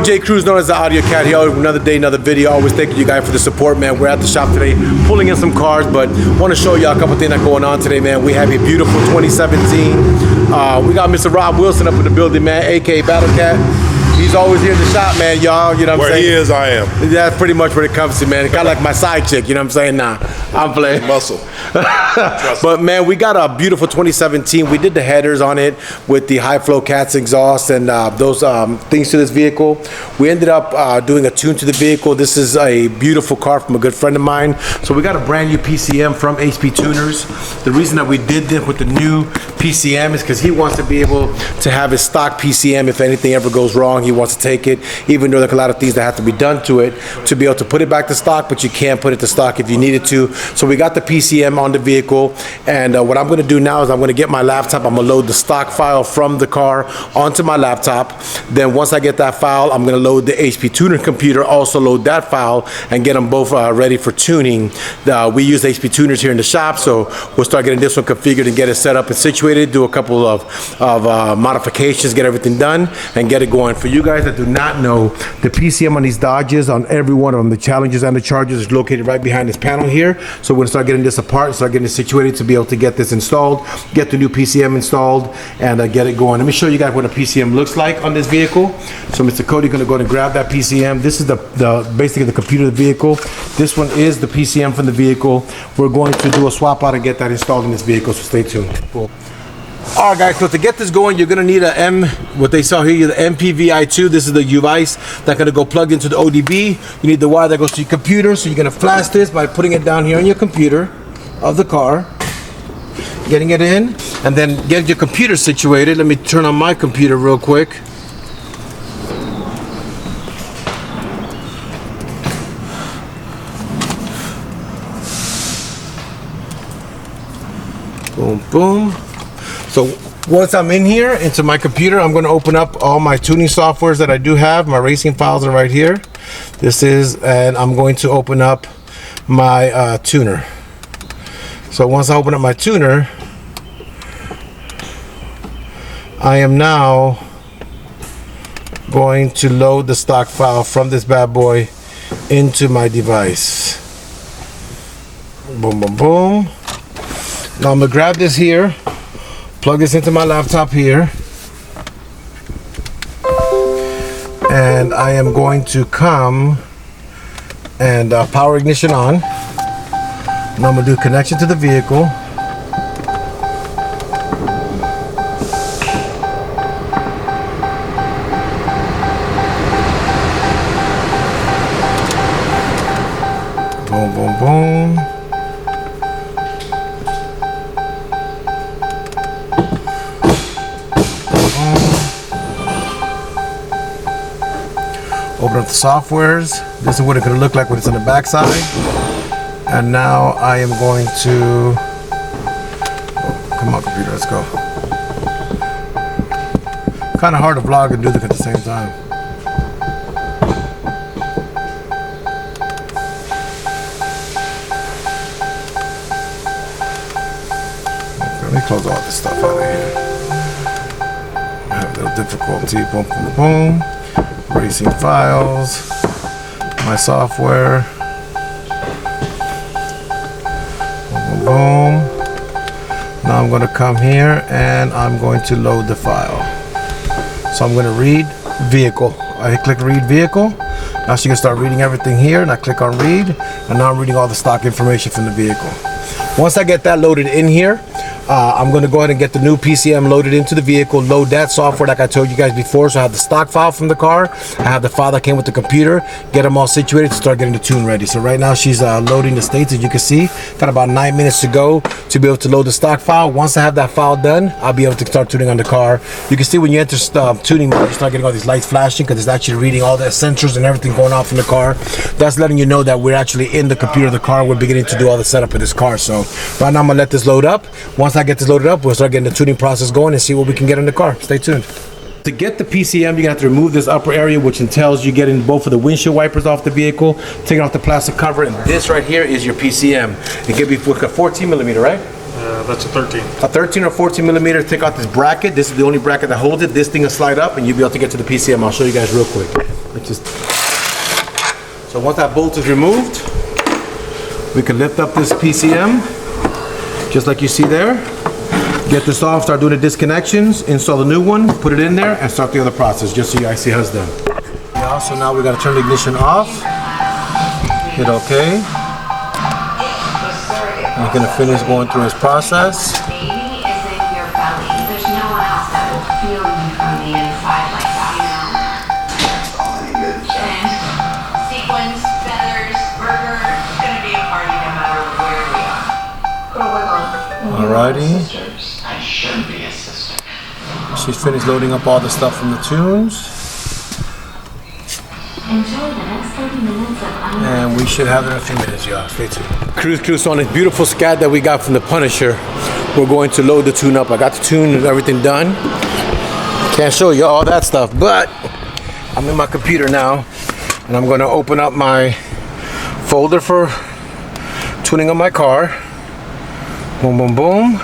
DJ Cruz, known as the AUDIOZONE here, another day, another video. Always thanking you guys for the support, man. We're at the shop today, pulling in some cars, but want to show y'all a couple things that are going on today, man. We have a beautiful 2017. We got Mr. Rob Wilson up in the building, man, aka BattleCat. He's always here in the shop, man, y'all. You know what I'm saying? Where he is, I am. That's pretty much what it comes to, man. Kind of like my side chick, you know what I'm saying? Nah, I'm playing. Muscle. But, man, we got a beautiful 2017. We did the headers on it with the high flow cats exhaust and those things to this vehicle. We ended up doing a tune to the vehicle. This is a beautiful car from a good friend of mine. So we got a brand new PCM from HP Tuners. The reason that we did this with the new PCM is because he wants to be able to have his stock PCM if anything ever goes wrong. He wants to take it, even though there's a lot of things that have to be done to it to be able to put it back to stock, but you can't put it to stock if you needed to. So we got the PCM on the vehicle, and what I'm going to do now is I'm going to get my laptop. I'm going to load the stock file from the car onto my laptop. Then once I get that file, I'm going to load the HP Tuner computer, also load that file, and get them both ready for tuning. We use HP Tuners here in the shop, so we'll start getting this one configured and get it set up and situated, do a couple of modifications, get everything done, and get it going. For you guys that do not know, the PCM on these Dodges, on every one of them, the Challengers and the Chargers, is located right behind this panel here. So we're going to start getting this apart, start getting it situated to be able to get this installed, get the new PCM installed, and get it going. Let me show you guys what a PCM looks like on this vehicle. So Mr. Cody's going to go ahead and grab that PCM. This is basically the computer of the vehicle. This one is the PCM from the vehicle. We're going to do a swap out and get that installed in this vehicle, so stay tuned. Cool. All right, guys, so to get this going, you're going to need what they saw here, the MPVI2. This is the device that's going to go plugged into the ODB. You need the wire that goes to your computer, so you're going to flash this by putting it down here on your computer of the car, getting it in, and then get your computer situated. Let me turn on my computer real quick. Boom, boom. So once I'm in here into my computer, I'm going to open up all my tuning softwares that I do have. My racing files are right here. And I'm going to open up my tuner. So once I open up my tuner, I am now going to load the stock file from this bad boy into my device. Boom, boom, boom. Now I'm going to grab this here, plug this into my laptop here, and I am going to come and power ignition on. Now I'm going to do connection to the vehicle. Boom, boom, boom. Open up the softwares. This is what it's going to look like when it's on the back side. And now I am going to... come on, computer, let's go. Kind of hard to vlog and do this at the same time. Okay, let me close all this stuff out of here. I have a little difficulty. Boom, boom, boom. Racing files, my software, boom, boom, boom. Now I'm going to come here and I'm going to load the file. So I'm going to read vehicle. I click read vehicle. Now she can start reading everything here, and I click on read, and now I'm reading all the stock information from the vehicle. Once I get that loaded in here, I'm going to go ahead and get the new PCM loaded into the vehicle, load that software like I told you guys before. So I have the stock file from the car, I have the file that came with the computer, get them all situated to start getting the tune ready. So right now she's loading the states, as you can see. Got about 9 minutes to go to be able to load the stock file. Once I have that file done, I'll be able to start tuning on the car. You can see when you enter tuning mode, you start getting all these lights flashing because it's actually reading all the sensors and everything going off in the car. That's letting you know that we're actually in the computer of the car. We're beginning to do all the setup of this car. So right now I'm going to let this load up. Once I get this loaded up, we'll start getting the tuning process going and see what we can get in the car. Stay tuned. To get the PCM, you're gonna have to remove this upper area, which entails you getting both of the windshield wipers off the vehicle, taking off the plastic cover, and this right here is your PCM. It could be with a 14 millimeter, right? That's a 13. A 13 or 14 millimeter. Take out this bracket. This is the only bracket that holds it. This thing will slide up, and you'll be able to get to the PCM. I'll show you guys real quick. So once that bolt is removed, we can lift up this PCM, just like you see there. Get this off, start doing the disconnections, install the new one, put it in there, and start the other process, just so you guys see how it's done. Yeah, so now we gotta turn the ignition off. Hit OK. He's gonna finish going through his process. Alrighty. She's finished loading up all the stuff from the tunes. And we should have it in a few minutes, y'all. Stay tuned. Cruise on this beautiful Scat that we got from the Punisher. We're going to load the tune up. I got the tune and everything done. Can't show you all that stuff, but I'm in my computer now, and I'm going to open up my folder for tuning up my car. Boom, boom, boom.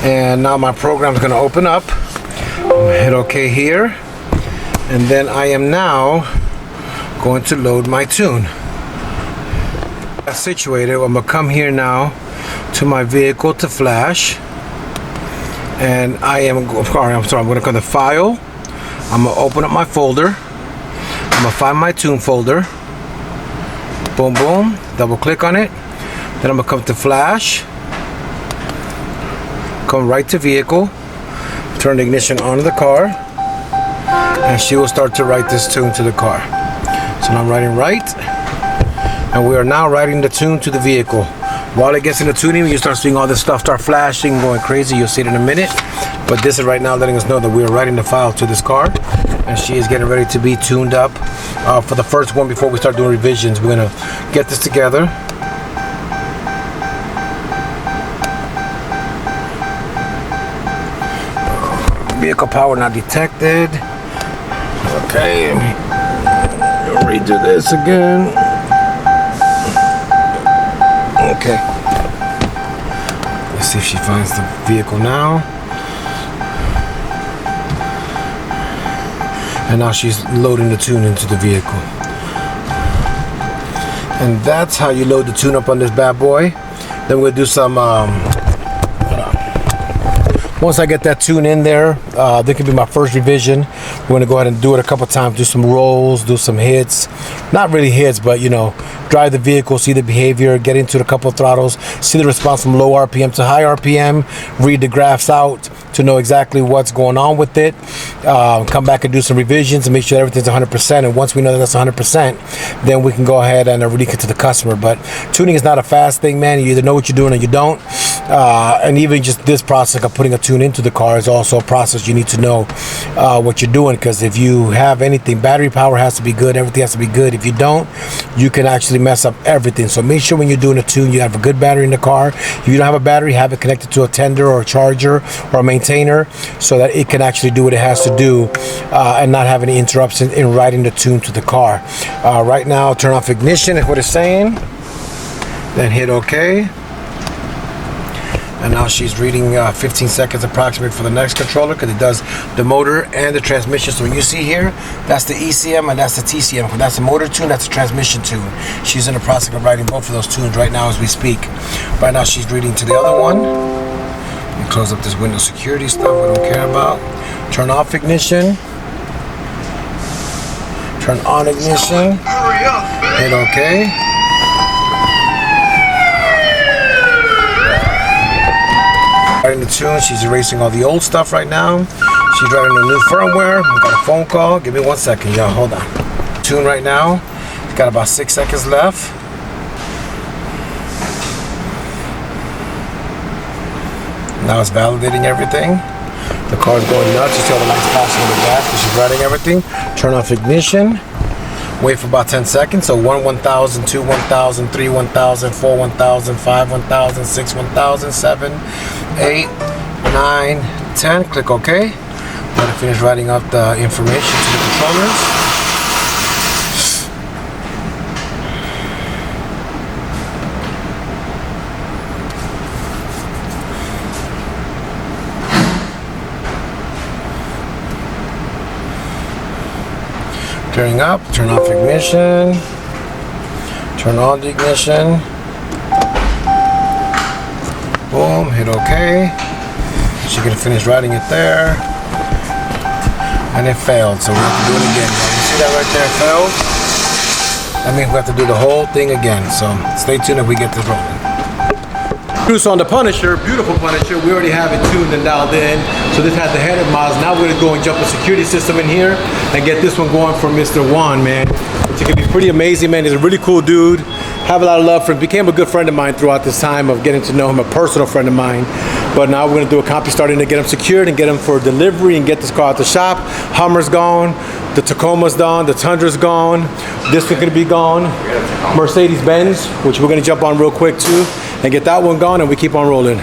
And now my program is going to open up. I'm going to hit OK here. And then I am now going to load my tune. That's situated. I'm going to come here now to my vehicle to flash. And I'm going to go to File. I'm going to open up my folder. I'm going to find my tune folder. Boom, boom. Double click on it. Then I'm going to come to Flash. Come right to Vehicle. Turn the ignition on the car. And she will start to write this tune to the car. So now I'm writing right. And we are now writing the tune to the vehicle. While it gets into tuning, you start seeing all this stuff start flashing, going crazy. You'll see it in a minute. But this is right now letting us know that we are writing the file to this car. And she is getting ready to be tuned up. For the first one, before we start doing revisions, we're going to get this together. Vehicle power not detected. Okay, we'll redo this again. Okay. Let's see if she finds the vehicle now. And now she's loading the tune into the vehicle. And that's how you load the tune up on this bad boy. Then we'll do some once I get that tune in there, there could be my first revision. We're going to go ahead and do it a couple times, do some rolls, do some hits. Not really hits, but you know, drive the vehicle, see the behavior, get into a couple of throttles, see the response from low RPM to high RPM, read the graphs out to know exactly what's going on with it. Come back and do some revisions and make sure everything's 100%. And once we know that that's 100%, then we can go ahead and release it to the customer. But tuning is not a fast thing, man. You either know what you're doing or you don't. And even just this process of putting a tune into the car is also a process. You need to know what you're doing, because if you have anything, battery power has to be good, everything has to be good. If you don't, you can actually mess up everything. So make sure when you're doing a tune, you have a good battery in the car. If you don't have a battery, have it connected to a tender or a charger or a maintainer, so that it can actually do what it has to do and not have any interruptions in writing the tune to the car. Right now, turn off ignition is what it's saying. Then hit OK. And now she's reading 15 seconds approximately for the next controller, because it does the motor and the transmission. So when you see here, that's the ECM and that's the TCM. That's the motor tune, that's the transmission tune. She's in the process of writing both of those tunes right now as we speak. Right now she's reading to the other one. Let me close up this Windows security stuff we don't care about. Turn off ignition. Turn on ignition. Hit OK. Writing the tune, she's erasing all the old stuff right now. She's writing the new firmware. We got a phone call. Give me 1 second, y'all. Hold on. Tune right now. It's got about 6 seconds left. Now it's validating everything. The car's going nuts. You see all the lights flashing on the gas because she's writing everything. Turn off ignition. Wait for about 10 seconds. So 1, 1,000, 2, 1,000, 3, 1,000, 4, 1,000, 5, 1,000, 6, 1,000, 7, 8, 9, 10. Click OK. Let it finish writing up the information to the controllers. Gearing up, turn off ignition. Turn on the ignition. Boom, hit OK. She's gonna finish riding it there. And it failed, so we have to do it again. You see that right there, it failed? That means we have to do the whole thing again. So stay tuned if we get this rolling. So on the Punisher, beautiful Punisher, we already have it tuned and dialed in. So this has the header mods. Now we're gonna go and jump a security system in here and get this one going for Mr. Juan, man. Which is gonna be pretty amazing, man. He's a really cool dude. Have a lot of love for him. Became a good friend of mine throughout this time of getting to know him, a personal friend of mine. But now we're gonna do a copy starting to get him secured and get him for delivery and get this car out the shop. Hummer's gone, the Tacoma's gone, the Tundra's gone. This one's gonna be gone. Mercedes-Benz, which we're gonna jump on real quick too, and get that one gone, and we keep on rolling.